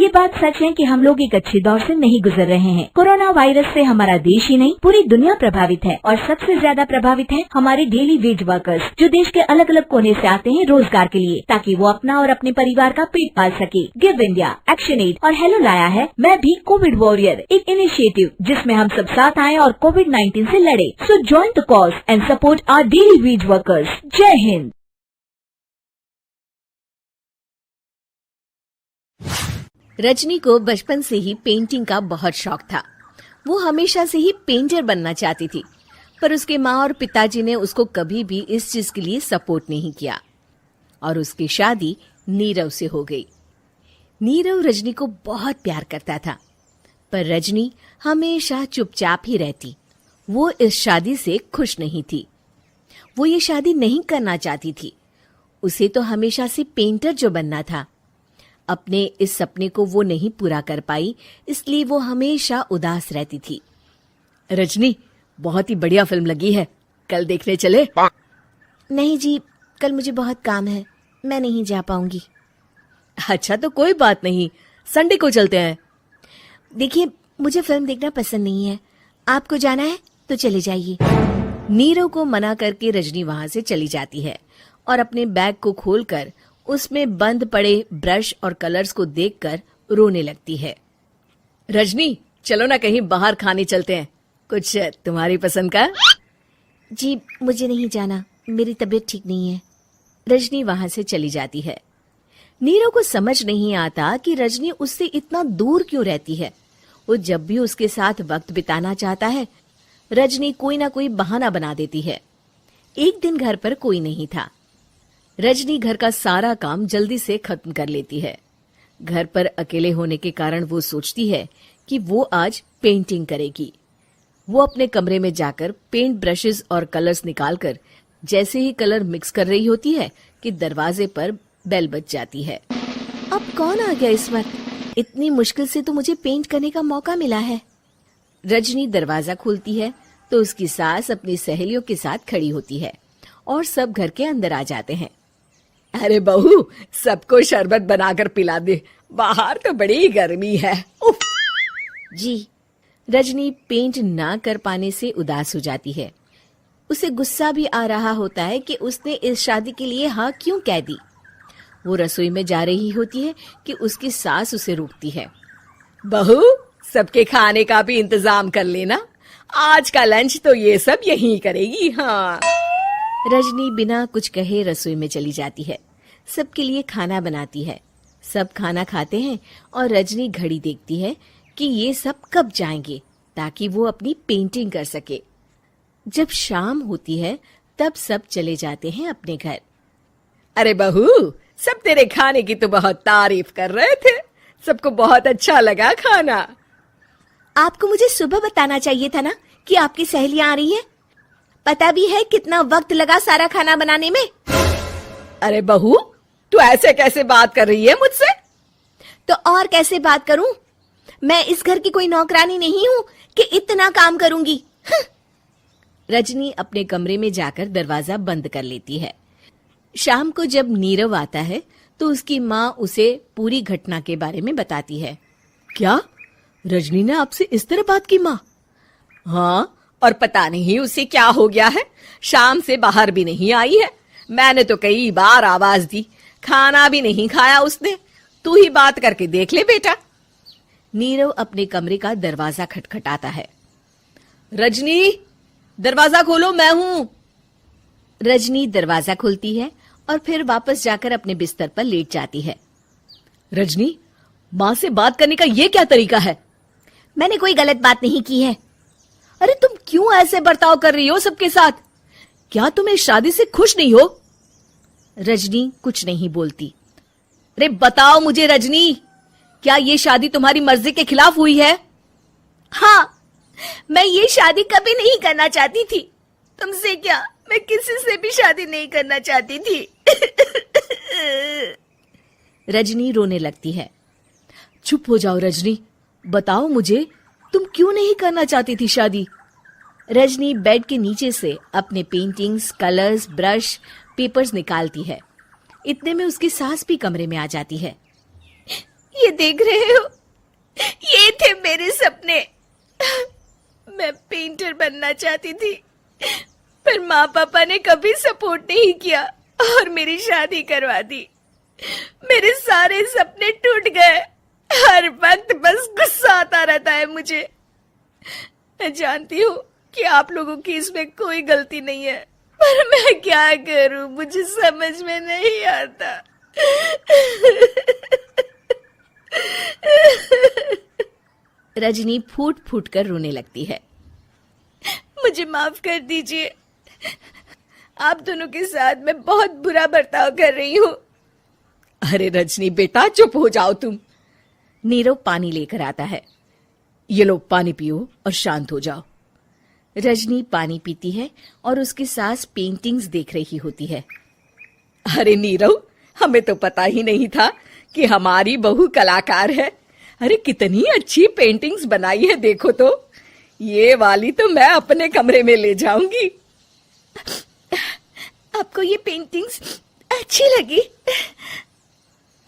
ये बात सच है कि हम लोग एक अच्छे दौर से नहीं गुजर रहे हैं। कोरोना वायरस से हमारा देश ही नहीं पूरी दुनिया प्रभावित है और सबसे ज्यादा प्रभावित है हमारे डेली वेज वर्कर्स, जो देश के अलग अलग कोने से आते हैं रोजगार के लिए, ताकि वो अपना और अपने परिवार का पेट पाल सके। गिव इंडिया, एक्शन एड और हेलो लाया है मैं भी कोविड वॉरियर, एक इनिशिएटिव जिसमें हम सब साथ आए और कोविड-19 से लड़े। So join the cause and support our daily wage workers. जय हिंद। रजनी को बचपन से ही पेंटिंग का बहुत शौक था। वो हमेशा से ही पेंटर बनना चाहती थी, पर उसके माँ और पिताजी ने उसको कभी भी इस चीज के लिए सपोर्ट नहीं किया और उसकी शादी नीरव से हो गई। नीरव रजनी को बहुत प्यार करता था, पर रजनी हमेशा चुपचाप ही रहती। वो इस शादी से खुश नहीं थी। वो ये शादी नहीं करना चाहती थी। उसे तो हमेशा से पेंटर जो बनना था। अपने इस सपने को वो नहीं पूरा कर पाई, इसलिए वो हमेशा उदास रहती थी। रजनी, बहुत ही बढ़िया फिल्म लगी है, कल देखने चले? नहीं जी, कल मुझे बहुत काम है, मैं नहीं जा पाऊंगी। अच्छा तो कोई बात नहीं, संडे को चलते हैं। देखिए, मुझे फिल्म देखना पसंद नहीं है। आपको जाना है तो चले जाइए। नीरव को मना करके रजनी वहां से चली जाती है और अपने बैग को खोलकर उसमें बंद पड़े ब्रश और कलर्स को देखकर रोने लगती है। रजनी, चलो ना कहीं बाहर खाने चलते हैं, कुछ तुम्हारी पसंद का। जी, मुझे नहीं जाना, मेरी तबीयत ठीक नहीं है। रजनी वहां से चली जाती है। नीरव को समझ नहीं आता कि रजनी उससे इतना दूर क्यों रहती है। वो जब भी उसके साथ वक्त बिताना चाहता है, रजनी कोई ना कोई बहाना बना देती है। एक दिन घर पर कोई नहीं था। रजनी घर का सारा काम जल्दी से खत्म कर लेती है। घर पर अकेले होने के कारण वो सोचती है कि वो आज पेंटिंग करेगी। वो अपने कमरे में जाकर पेंट ब्रशेस और कलर्स निकालकर जैसे ही कलर मिक्स कर रही होती है कि दरवाजे पर बेल बज जाती है। अब कौन आ गया इस वक्त? इतनी मुश्किल से तो मुझे पेंट करने का मौका मिला है। रजनी दरवाजा खोलती है तो उसकी सास अपनी सहेलियों के साथ खड़ी होती है और सब घर के अंदर आ जाते हैं। अरे बहू, सबको शरबत बनाकर पिला दे, बाहर तो बड़ी गर्मी है। उफ। जी। रजनी पेंट ना कर पाने से उदास हो जाती है। उसे गुस्सा भी आ रहा होता है कि उसने इस शादी के लिए हाँ क्यों कह दी। वो रसोई में जा रही होती है कि उसकी सास उसे रोकती है। बहू, सबके खाने का भी इंतजाम कर लेना, आज का लंच तो ये सब यहीं करेगी। हाँ। रजनी बिना कुछ कहे रसोई में चली जाती है। सबके लिए खाना बनाती है। सब खाना खाते हैं और रजनी घड़ी देखती है कि ये सब कब जाएंगे ताकि वो अपनी पेंटिंग कर सके। जब शाम होती है तब सब चले जाते हैं अपने घर। अरे बहू, सब तेरे खाने की तो बहुत तारीफ कर रहे थे, सबको बहुत अच्छा लगा खाना। आपको मुझे सुबह बताना चाहिए था ना कि आपकी सहेलियां आ रही हैं। पता भी है कितना वक्त लगा सारा खाना बनाने में। अरे बहू, तू ऐसे कैसे बात कर रही है मुझसे? तो और कैसे बात करूं? मैं इस घर की कोई नौकरानी नहीं हूं कि इतना काम करूंगी। रजनी अपने कमरे में जाकर दरवाजा बंद कर लेती है। शाम को जब नीरव आता है तो उसकी माँ उसे पूरी घटना के बारे में बताती है। क्या रजनी ने आपसे इस तरह बात की माँ? हाँ, और पता नहीं उसे क्या हो गया है, शाम से बाहर भी नहीं आई है। मैंने तो कई बार आवाज दी, खाना भी नहीं खाया उसने। तू ही बात करके देख ले बेटा। नीरव अपने कमरे का दरवाजा खटखटाता है। रजनी, दरवाजा खोलो, मैं हूं। रजनी दरवाजा खोलती है और फिर वापस जाकर अपने बिस्तर पर लेट जाती है। रजनी, माँ से बात करने का ये क्या तरीका है? मैंने कोई गलत बात नहीं की है। अरे तुम क्यों ऐसे बर्ताव कर रही हो सबके साथ? क्या तुम इस शादी से खुश नहीं हो? रजनी कुछ नहीं बोलती। अरे बताओ मुझे रजनी, क्या ये शादी तुम्हारी मर्जी के खिलाफ हुई है? हाँ, मैं ये शादी कभी नहीं करना चाहती थी। तुमसे क्या, मैं किसी से भी शादी नहीं करना चाहती थी। रजनी रोने लगती है। चुप हो जाओ रजनी, बताओ मुझे, तुम क्यों नहीं करना चाहती थी शादी? रजनी बेड के नीचे से अपने पेंटिंग्स, कलर्स, ब्रश, पेपर्स निकालती है। इतने में उसकी सास भी कमरे में आ जाती है। ये देख रहे हो, ये थे मेरे सपने। मैं पेंटर बनना चाहती थी, पर माँ पापा ने कभी सपोर्ट नहीं किया और मेरी शादी करवा दी। मेरे सारे सपने टूट गए। हर वक्त बस गुस्सा आता रहता है मुझे। मैं जानती हूँ कि आप लोगों की इसमें कोई गलती नहीं है, पर मैं क्या करूं, मुझे समझ में नहीं आता। रजनी फूट फूट कर रोने लगती है। मुझे माफ कर दीजिए, आप दोनों के साथ मैं बहुत बुरा बर्ताव कर रही हूँ। अरे रजनी बेटा, चुप हो जाओ तुम। नीरव पानी लेकर आता है। ये लो पानी पियो और शांत हो जाओ। रजनी पानी पीती है और उसकी सास पेंटिंग्स देख रही होती है। अरे नीरव, हमें तो पता ही नहीं था कि हमारी बहू कलाकार है। अरे कितनी अच्छी पेंटिंग्स बनाई है, देखो तो। ये वाली तो मैं अपने कमरे में ले जाऊंगी। आपको ये पेंटिंग्स अच्छी लगी?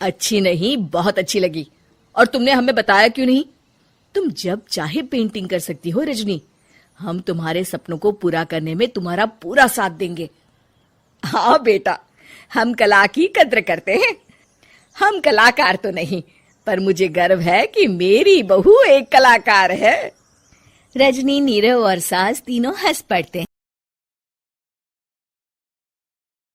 अच्छी नहीं, बहुत अच्छी लगी। और तुमने हमें बताया क्यों नहीं? तुम जब चाहे पेंटिंग कर सकती हो रजनी। हम तुम्हारे सपनों को पूरा करने में तुम्हारा पूरा साथ देंगे। हाँ बेटा, हम कला की कद्र करते हैं। हम कलाकार तो नहीं, पर मुझे गर्व है कि मेरी बहू एक कलाकार है। रजनी, नीरव और सास तीनों हंस पड़ते हैं।